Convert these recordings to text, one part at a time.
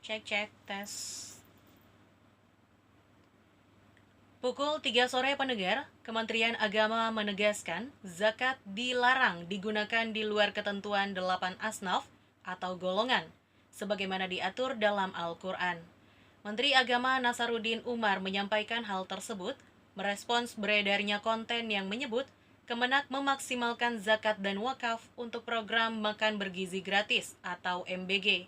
Cek tes. Pukul 3 sore pendengar, Kementerian Agama menegaskan zakat dilarang digunakan di luar ketentuan 8 asnaf atau golongan, sebagaimana diatur dalam Al-Quran. Menteri Agama Nasaruddin Umar menyampaikan hal tersebut, merespons beredarnya konten yang menyebut Kemenak memaksimalkan zakat dan wakaf untuk program makan bergizi gratis atau MBG.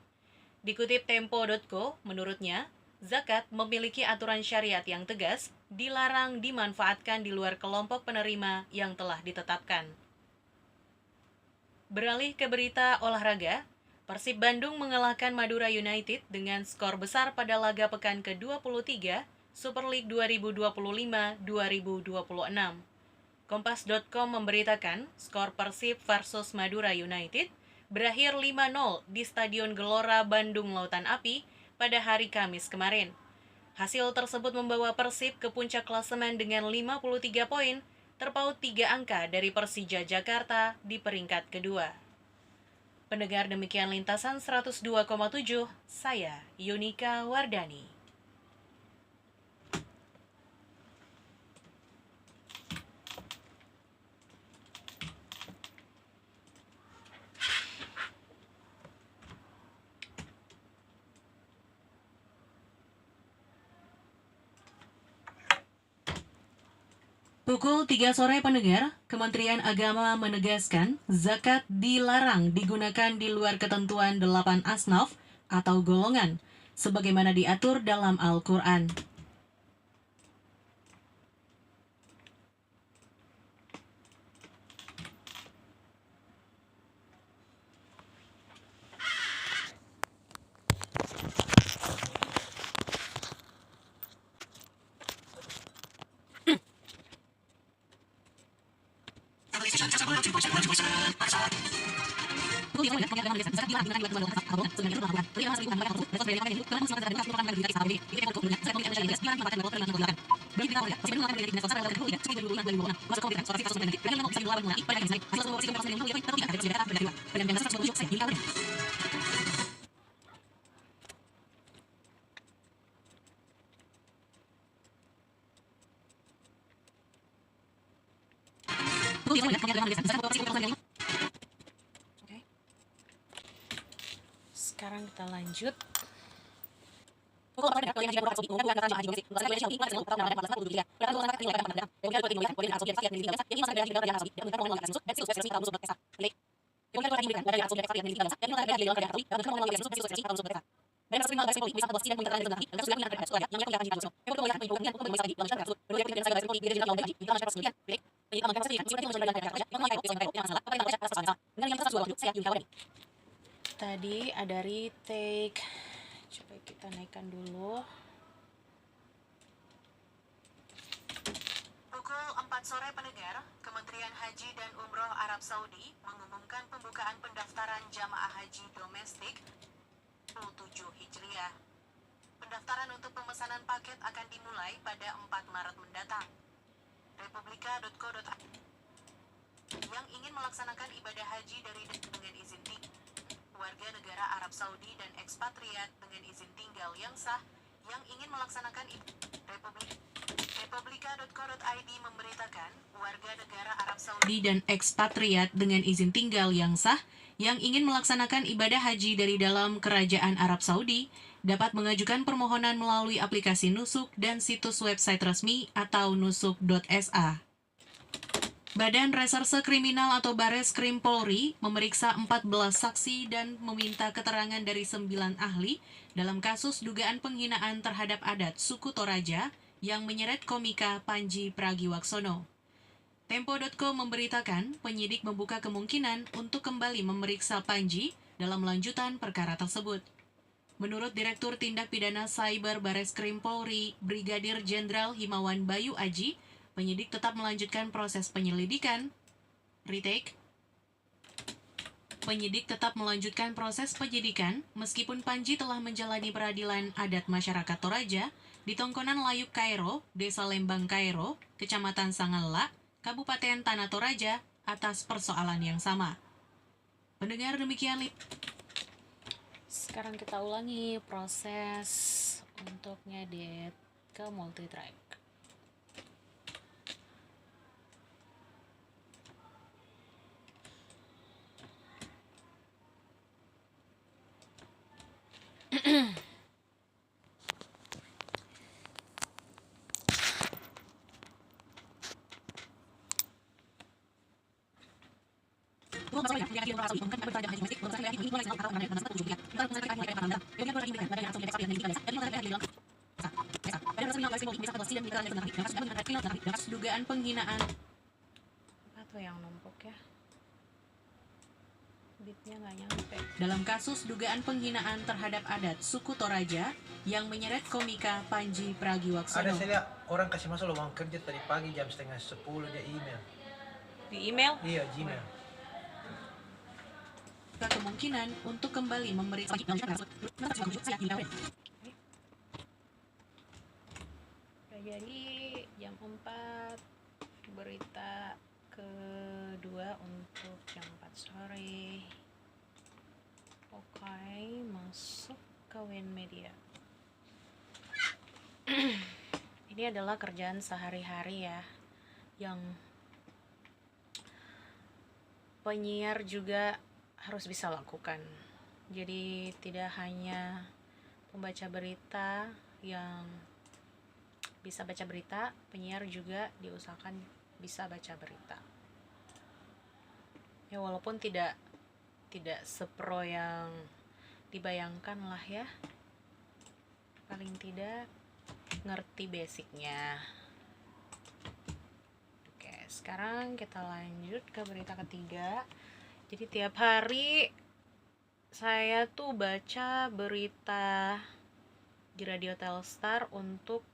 Dikutip Tempo.co, menurutnya, zakat memiliki aturan syariat yang tegas, dilarang dimanfaatkan di luar kelompok penerima yang telah ditetapkan. Beralih ke berita olahraga, Persib Bandung mengalahkan Madura United dengan skor besar pada laga pekan ke-23 Super League 2025-2026. Kompas.com memberitakan skor Persib versus Madura United berakhir 5-0 di Stadion Gelora Bandung Lautan Api pada hari Kamis kemarin. Hasil tersebut membawa Persib ke puncak klasemen dengan 53 poin, terpaut 3 angka dari Persija Jakarta di peringkat kedua. Pendengar, demikian lintasan 102,7, saya Yunika Wardani. Pukul 3 sore pendengar, Kementerian Agama menegaskan zakat dilarang digunakan di luar ketentuan 8 asnaf atau golongan, sebagaimana diatur dalam Al-Quran. Sekarang kita lanjut. Tadi ada retake. Coba kita naikkan dulu. Pukul 4 sore pendengar, Kementerian Haji dan Umroh Arab Saudi mengumumkan pembukaan pendaftaran jamaah haji domestik 27 Hijriah. Pendaftaran untuk pemesanan paket akan dimulai pada 4 Maret mendatang. Republika.co.id yang ingin melaksanakan ibadah haji dengan izin tinggal, warga negara Arab Saudi dan ekspatriat dengan izin tinggal yang sah yang ingin melaksanakan Republika.co.id memberitakan warga negara Arab Saudi dan ekspatriat dengan izin tinggal yang sah yang ingin melaksanakan ibadah haji dari dalam Kerajaan Arab Saudi dapat mengajukan permohonan melalui aplikasi Nusuk dan situs website resmi atau nusuk.sa. Badan Reserse Kriminal atau Bareskrim Polri memeriksa 14 saksi dan meminta keterangan dari 9 ahli dalam kasus dugaan penghinaan terhadap adat suku Toraja yang menyeret komika Panji Pragiwaksono. Tempo.co memberitakan penyidik membuka kemungkinan untuk kembali memeriksa Panji dalam lanjutan perkara tersebut. Menurut Direktur Tindak Pidana Cyber Bareskrim Polri, Brigadir Jenderal Himawan Bayu Aji, penyidik tetap melanjutkan proses penyelidikan. Retake. Penyidik tetap melanjutkan proses penyidikan meskipun Panji telah menjalani peradilan adat masyarakat Toraja di Tongkonan Layuk Kairo, Desa Lembang Kairo, Kecamatan Sangala, Kabupaten Tanah Toraja, atas persoalan yang sama. Pendengar, demikian. Sekarang kita ulangi proses untuk ngedit ke multitrack. Dugaan penghinaan. Apa tuh yang numpuk ya? Beatnya nggak nyampe. Dalam kasus dugaan penghinaan terhadap adat suku Toraja yang menyeret komika Panji Pragiwaksono. Ada saya lihat orang kasih masuk lowongan kerja tadi pagi jam 9:30 dia email. Di email? Iya, Gmail. Kemungkinan untuk kembali memberi jadi jam 4 berita kedua untuk jam 4 sore. Oke, masuk ke WIN Media. Ini adalah kerjaan sehari-hari ya, yang penyiar juga harus bisa lakukan. Jadi tidak hanya pembaca berita yang bisa baca berita, penyiar juga diusahakan bisa baca berita. Ya walaupun tidak sepro yang dibayangkan lah ya. Paling tidak ngerti basicnya. Oke, sekarang kita lanjut ke berita ketiga. Jadi tiap hari saya tuh baca berita di Radio Telstar untuk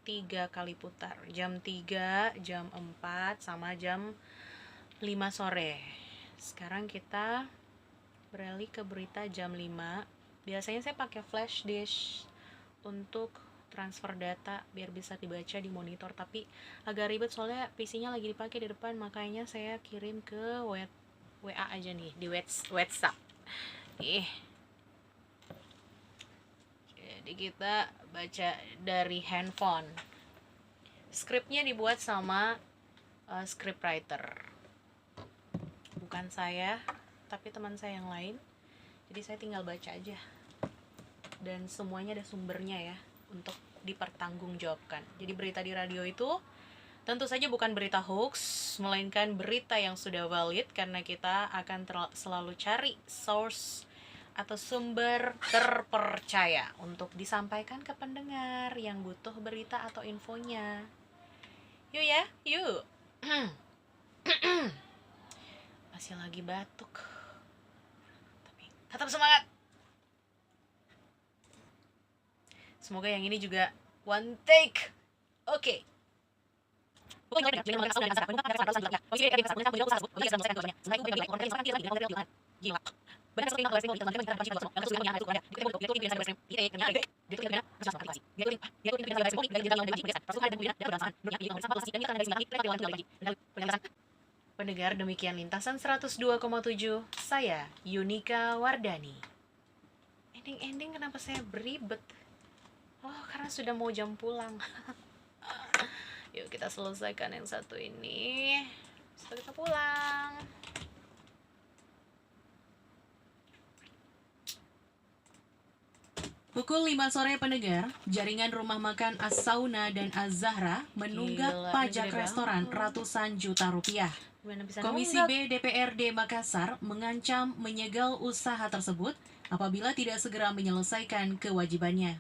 3 kali putar, jam 3, jam 4, sama jam 5 sore. Sekarang kita beralih ke berita jam 5. Biasanya saya pakai flash disk untuk transfer data biar bisa dibaca di monitor, tapi agak ribet soalnya PC-nya lagi dipakai di depan, makanya saya kirim ke WA aja nih, di WhatsApp. Jadi kita baca dari handphone. Skripnya dibuat sama scriptwriter. Bukan saya, tapi teman saya yang lain. Jadi saya tinggal baca aja. Dan semuanya ada sumbernya ya, untuk dipertanggungjawabkan. Jadi berita di radio itu tentu saja bukan berita hoax, melainkan berita yang sudah valid, karena kita akan selalu cari source atau sumber terpercaya untuk disampaikan ke pendengar yang butuh berita atau infonya. Yuk ya, yuk. Masih lagi batuk, tapi tetap semangat. Semoga yang ini juga one take. Oke. Pendengar, demikian lintasan 102,7. Saya Yunika Wardani. Ending kenapa saya beribet? Oh, karena sudah mau jam pulang. Yuk kita selesaikan yang satu ini, setelah kita pulang. Pukul 5 sore pendengar, jaringan rumah makan As-Sauna dan Az-Zahra menunggak pajak restoran ratusan juta rupiah. Komisi B DPRD Makassar mengancam menyegel usaha tersebut apabila tidak segera menyelesaikan kewajibannya.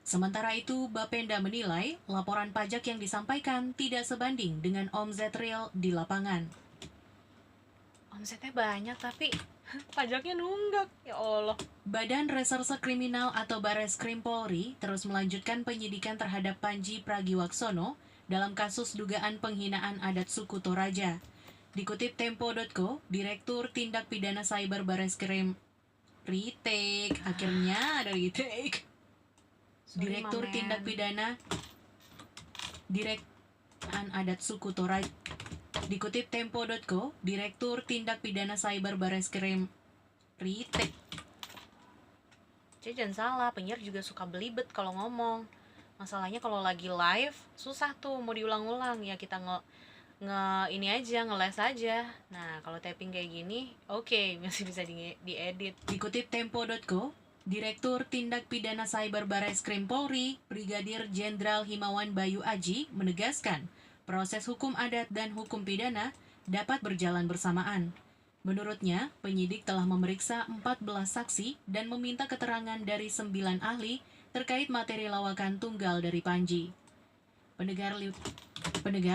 Sementara itu, Bapenda menilai laporan pajak yang disampaikan tidak sebanding dengan omzet real di lapangan. Omsetnya banyak tapi pajaknya nunggak, ya Allah. Badan Reserse Kriminal atau Bareskrim Polri terus melanjutkan penyidikan terhadap Panji Pragiwaksono dalam kasus dugaan penghinaan adat suku Toraja. Dikutip Tempo.co, Direktur Tindak Pidana Cyber Bareskrim retake, akhirnya ada retake. Direktur Tindak Pidana Direkan Adat Suku Toraja Dikutip Tempo.co, Direktur Tindak Pidana Cyber Bareskrim Ritek. Jadi jangan salah, penyiar juga suka belibet kalau ngomong. Masalahnya kalau lagi live susah tuh mau diulang-ulang, ya kita ini aja, ngeles aja. Nah kalau tapping kayak gini, oke, masih bisa diedit. Dikutip Tempo.co, Direktur Tindak Pidana Cyber Bareskrim Polri, Brigadir Jenderal Himawan Bayu Aji menegaskan, proses hukum adat dan hukum pidana dapat berjalan bersamaan. Menurutnya, penyidik telah memeriksa 14 saksi dan meminta keterangan dari 9 ahli terkait materi lawakan tunggal dari Panji. Pendengar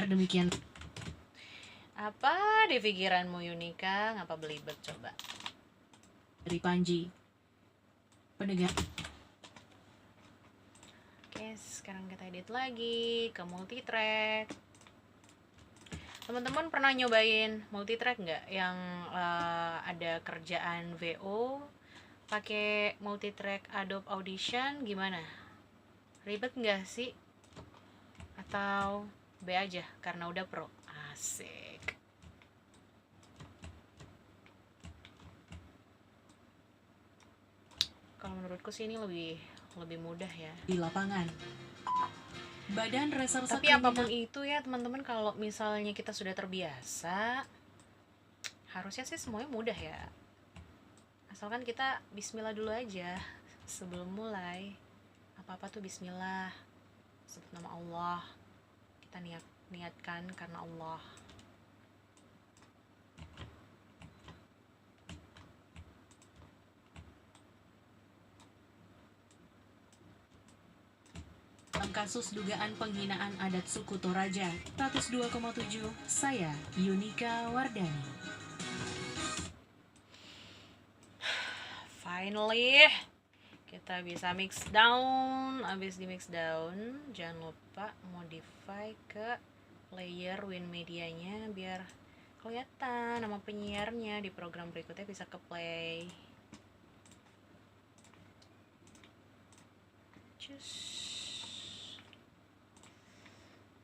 demikian. Apa di pikiranmu Yunika? Ngapa belibet coba? Dari Panji. Pendengar. Oke, sekarang kita edit lagi ke multitrack. Teman-teman pernah nyobain multitrack nggak? Yang ada kerjaan VO pakai multitrack Adobe Audition, gimana? Ribet nggak sih? Atau B aja karena udah pro? Asik. Kalau menurutku sih ini lebih mudah ya. Di lapangan. Badan Reserse Tapi apapun itu ya teman-teman, kalau misalnya kita sudah terbiasa, harusnya sih semuanya mudah ya. Asalkan kita bismillah dulu aja sebelum mulai. Apa-apa tuh bismillah, sebut nama Allah, kita niatkan karena Allah. Kasus dugaan penghinaan adat suku Toraja 102,7. Saya Yunika Wardani. Finally kita bisa mix down. Abis di mix down, jangan lupa modify ke layer win medianya biar kelihatan nama penyiarnya di program berikutnya bisa ke play.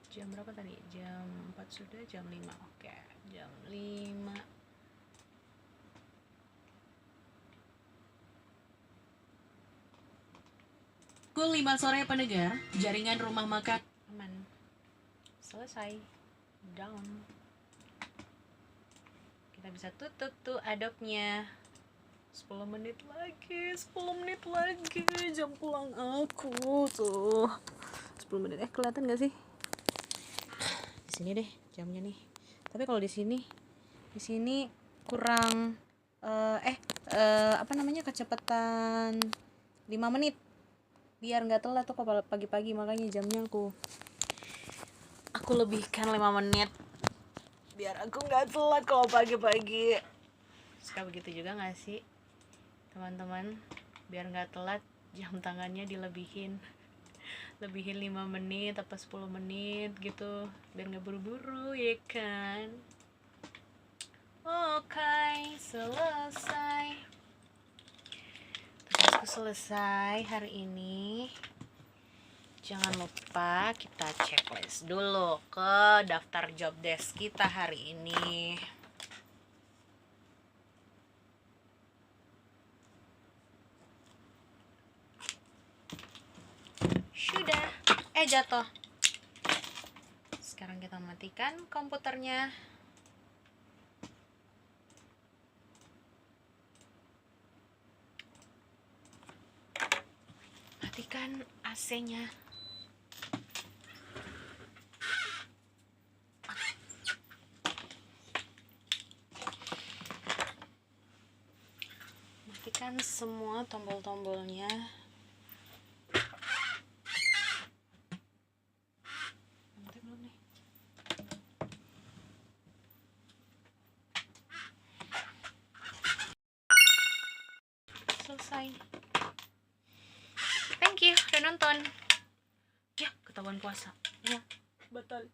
Jam berapa tadi? Jam 4 sudah, jam 5. Oke, jam 5. Pukul 5 sore pendengar, jaringan rumah makan Aman. Selesai. Down. Kita bisa tutup tuh Adobe-nya. 10 menit lagi, 10 menit lagi jam pulang aku tuh. 10 menit. Kelihatan gak sih? Di sini deh jamnya nih. Tapi kalau di sini kurang kecepatan 5 menit. Biar nggak telat tuh kalau pagi-pagi, makanya jamnya aku lebihkan 5 menit. Biar aku nggak telat kalau pagi-pagi. Suka begitu juga nggak sih teman-teman? Biar nggak telat, jam tangannya dilebihin 5 menit apa 10 menit gitu, biar nggak buru-buru ya kan. Oke, selesai. Tugasku selesai hari ini. Jangan lupa kita checklist dulu ke daftar job desk kita hari ini. Sudah. Jatuh. Sekarang kita matikan komputernya. Matikan AC-nya. Matikan semua tombol-tombolnya. Selesai. Thank you udah nonton. Ya, ketahuan puasa. Ya, batal.